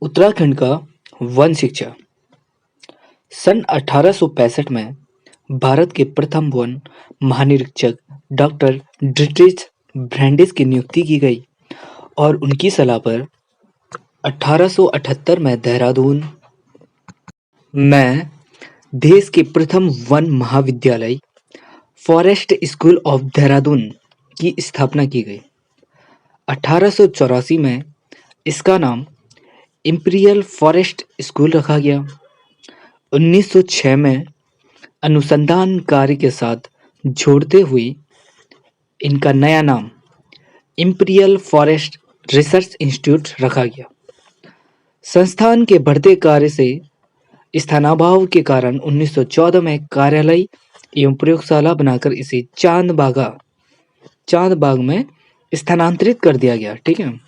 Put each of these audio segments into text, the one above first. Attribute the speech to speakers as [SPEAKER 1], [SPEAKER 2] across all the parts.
[SPEAKER 1] उत्तराखंड का वन शिक्षा। सन 1865 में भारत के प्रथम वन महानिरीक्षक डॉक्टर डिट्रिच ब्रैंडिस की नियुक्ति की गई और उनकी सलाह पर 1878 में देहरादून में देश के प्रथम वन महाविद्यालय फॉरेस्ट स्कूल ऑफ देहरादून की स्थापना की गई। 1884 में इसका नाम इंपीरियल फॉरेस्ट स्कूल रखा गया। 1906 में अनुसंधान कार्य के साथ जोड़ते हुए इनका नया नाम इंपीरियल फॉरेस्ट रिसर्च इंस्टीट्यूट रखा गया। संस्थान के बढ़ते कार्य से स्थानाभाव के कारण 1914 में कार्यालय एवं प्रयोगशाला बनाकर इसे चांदबाग में स्थानांतरित कर दिया गया। ठीक है।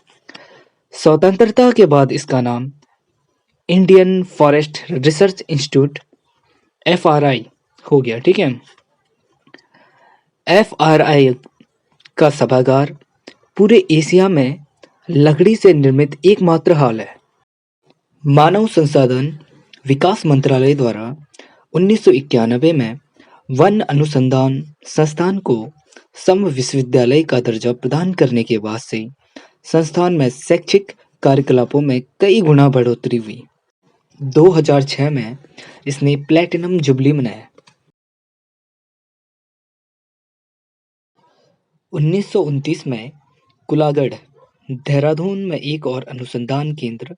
[SPEAKER 1] स्वतंत्रता के बाद इसका नाम Indian forest research institute FRI हो गया। ठीक है। FRI का सभागार पूरे एशिया में लकड़ी से निर्मित एकमात्र हॉल है। मानव संसाधन विकास मंत्रालय द्वारा 1991 में वन अनुसंधान संस्थान को सम विश्वविद्यालय का दर्जा प्रदान करने के बाद से संस्थान में शैक्षिक कार्यकलापों में कई गुना बढ़ोतरी हुई। 2006 में इसने प्लैटिनम जुबली मनाया। 1929 में कुलागढ़ देहरादून में एक और अनुसंधान केंद्र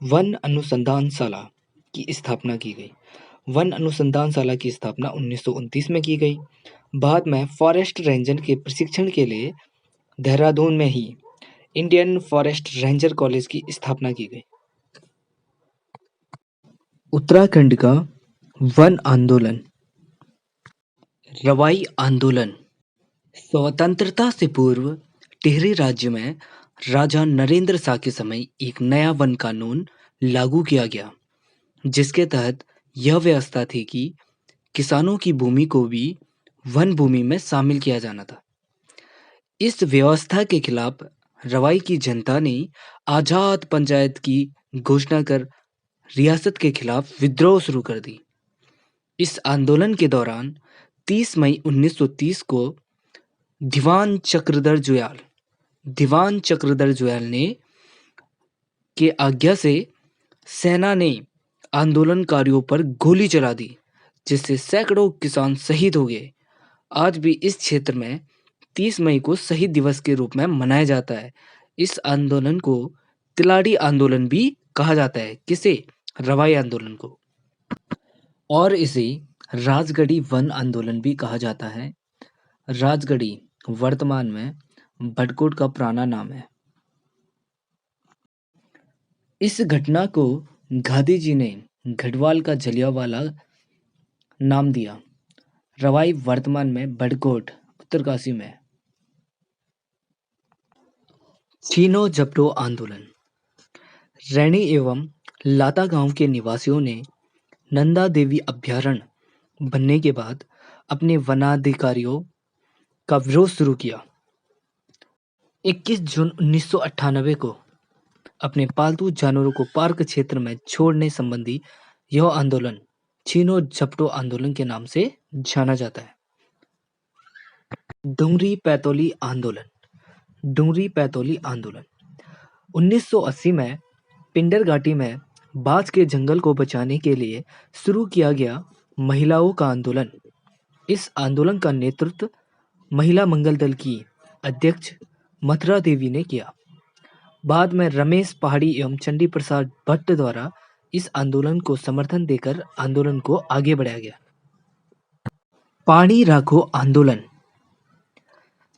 [SPEAKER 1] वन अनुसंधानशाला की स्थापना की गई। वन अनुसंधानशाला की स्थापना 1929 में की गई। बाद में फॉरेस्ट रेंजर के प्रशिक्षण के लिए देहरादून में ही इंडियन फॉरेस्ट रेंजर कॉलेज की स्थापना की गई। उत्तराखंड का वन आंदोलन। रवाई आंदोलन। स्वतंत्रता से पूर्व टिहरी राज्य में राजा नरेंद्र शाह के समय एक नया वन कानून लागू किया गया, जिसके तहत यह व्यवस्था थी कि किसानों की भूमि को भी वन भूमि में शामिल किया जाना था। इस व्यवस्था के खिलाफ रवाई की जनता ने आजाद पंचायत की घोषणा कर रियासत के खिलाफ विद्रोह शुरू कर दी। इस आंदोलन के दौरान 30 मई 1930 को दीवान चक्रधर जुयाल ने के आज्ञा से सेना ने आंदोलनकारियों पर गोली चला दी, जिससे सैकड़ों किसान शहीद हो गए। आज भी इस क्षेत्र में 30 मई को शहीद दिवस के रूप में मनाया जाता है। इस आंदोलन को तिलाड़ी आंदोलन भी कहा जाता है। किसे? रवाई आंदोलन को। और इसे राजगढ़ी वन आंदोलन भी कहा जाता है। राजगढ़ी वर्तमान में भटकोट का पुराना नाम है। इस घटना को गांधी जी ने गढ़वाल का जलियांवाला नाम दिया। रवाई वर्तमान में भटकोट उत्तरकाशी में। छीनो झपटो आंदोलन। रैनी एवं लाता गांव के निवासियों ने नंदा देवी अभयारण्य बनने के बाद अपने वनाधिकारियों का विरोध शुरू किया। 21 जून 1998 को अपने पालतू जानवरों को पार्क क्षेत्र में छोड़ने संबंधी यह आंदोलन छीनो झपटो आंदोलन के नाम से जाना जाता है। डुंगरी पैतौली आंदोलन 1980 में पिंडर घाटी में बाज के जंगल को बचाने के लिए शुरू किया गया महिलाओं का आंदोलन। इस आंदोलन का नेतृत्व महिला मंगल दल की अध्यक्ष मथुरा देवी ने किया। बाद में रमेश पहाड़ी एवं चंडी प्रसाद भट्ट द्वारा इस आंदोलन को समर्थन देकर आंदोलन को आगे बढ़ाया गया। पानी राखो आंदोलन।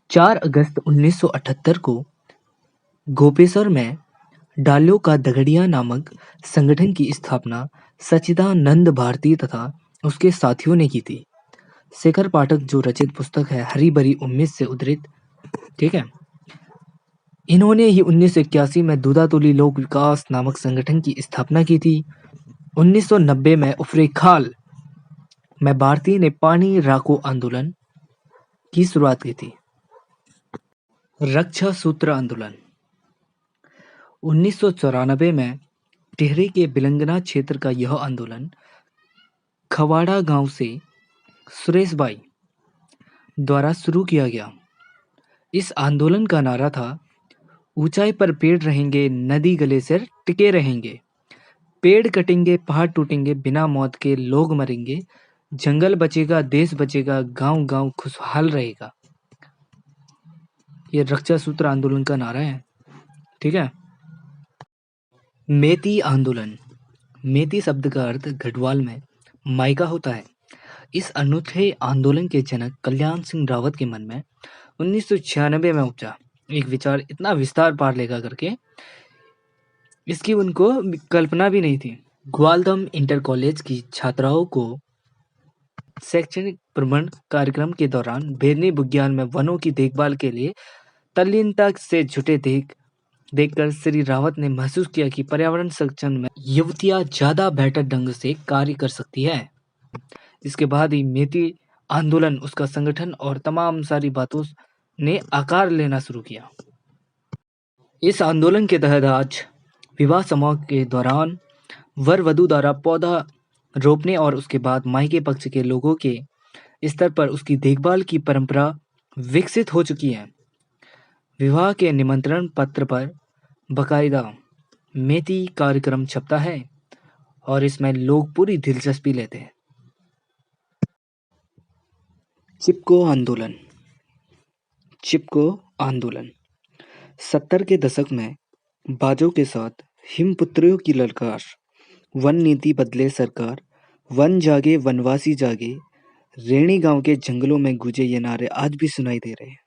[SPEAKER 1] 4 अगस्त 1978 को गोपेश्वर में डालियों का दगड़िया नामक संगठन की स्थापना सच्चिदानंद भारती तथा उसके साथियों ने की थी। शेखर पाठक जो रचित पुस्तक है हरी भरी उम्मीद से उद्धृत। ठीक है। इन्होंने ही 1981 में दूधातोली लोक विकास नामक संगठन की स्थापना की थी। 1990 में उफरैंखाल में भारती ने पानी राखो आंदोलन की शुरुआत की थी। रक्षा सूत्र आंदोलन 1994 में टिहरी के बिलंगना क्षेत्र का यह आंदोलन खवाड़ा गांव से सुरेश बाई द्वारा शुरू किया गया। इस आंदोलन का नारा था, ऊंचाई पर पेड़ रहेंगे, नदी गले से टिके रहेंगे। पेड़ कटेंगे, पहाड़ टूटेंगे, बिना मौत के लोग मरेंगे। जंगल बचेगा, देश बचेगा, गांव गांव खुशहाल रहेगा। ये रक्षा सूत्र आंदोलन का नारा है। ठीक है। मेती आंदोलन। मेती शब्द का अर्थ गढ़वाल में मायका होता है। इस अनूठे आंदोलन के जनक कल्याण सिंह रावत के मन में 1996 में उपजा एक विचार इतना विस्तार पार लेगा करके इसकी उनको कल्पना भी नहीं थी। ग्वालदम इंटर कॉलेज की छात्राओं को शैक्षणिक भ्रमण कार्यक्रम के दौरान भेदनी विज्ञान में वनों की देखभाल के लिए तल्लीनता से जुटे देखकर श्री रावत ने महसूस किया कि पर्यावरण संरक्षण में युवतियां ज्यादा बेहतर ढंग से कार्य कर सकती है। इसके बाद ही मेती आंदोलन, उसका संगठन और तमाम सारी बातों ने आकार लेना शुरू किया। इस आंदोलन के तहत आज विवाह समारोह के दौरान वर वधु द्वारा पौधा रोपने और उसके बाद मायके पक्ष के लोगों के स्तर पर उसकी देखभाल की परंपरा विकसित हो चुकी है। विवाह के निमंत्रण पत्र पर बकायदा मेती कार्यक्रम छपता है और इसमें लोग पूरी दिलचस्पी लेते हैं। चिपको आंदोलन। चिपको आंदोलन 70 के दशक में बाजों के साथ हिमपुत्रियों की ललकार, वन नीति बदले सरकार, वन जागे वनवासी जागे, रेणी गांव के जंगलों में गूंजे ये नारे आज भी सुनाई दे रहे हैं।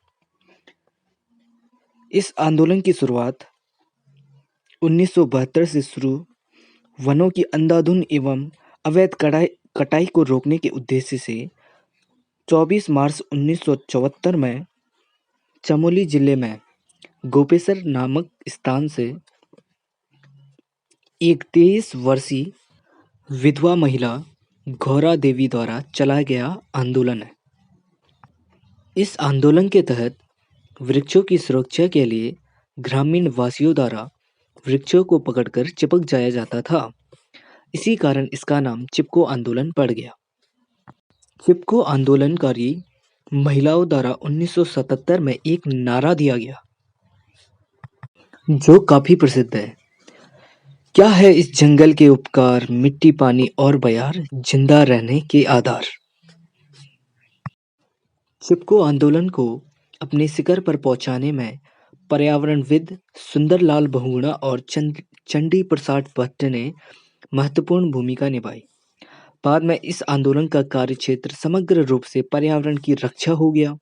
[SPEAKER 1] इस आंदोलन की शुरुआत 1972 से शुरू वनों की अंधाधुंध एवं अवैध कटाई को रोकने के उद्देश्य से 24 मार्च 1974 में चमोली जिले में गोपेसर नामक स्थान से एक 23 वर्षीय विधवा महिला गौरा देवी द्वारा चलाया गया आंदोलन है। इस आंदोलन के तहत वृक्षों की सुरक्षा के लिए ग्रामीण वासियों द्वारा वृक्षों को पकड़कर चिपक जाया जाता था। इसी कारण इसका नाम चिपको आंदोलन पड़ गया। चिपको आंदोलनकारी महिलाओं द्वारा 1977 में एक नारा दिया गया जो काफी प्रसिद्ध है। क्या है इस जंगल के उपकार, मिट्टी पानी और बयार, जिंदा रहने के आधार। चिपको आंदोलन को अपने शिखर पर पहुंचाने में पर्यावरणविद सुंदरलाल बहुगुणा और चंडी प्रसाद भट्ट ने महत्वपूर्ण भूमिका निभाई। बाद में इस आंदोलन का कार्यक्षेत्र समग्र रूप से पर्यावरण की रक्षा हो गया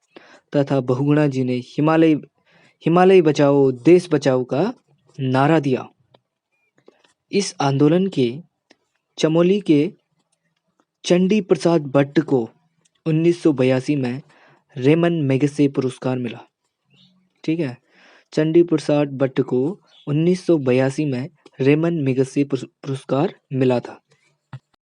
[SPEAKER 1] तथा बहुगुणा जी ने हिमालय बचाओ देश बचाओ का नारा दिया। इस आंदोलन के चमोली के चंडी प्रसाद भट्ट को 1982 में रेमन मैगसे पुरस्कार मिला। ठीक है, चंडी प्रसाद भट्ट को 1982 में रेमन मैगसे पुरस्कार मिला था।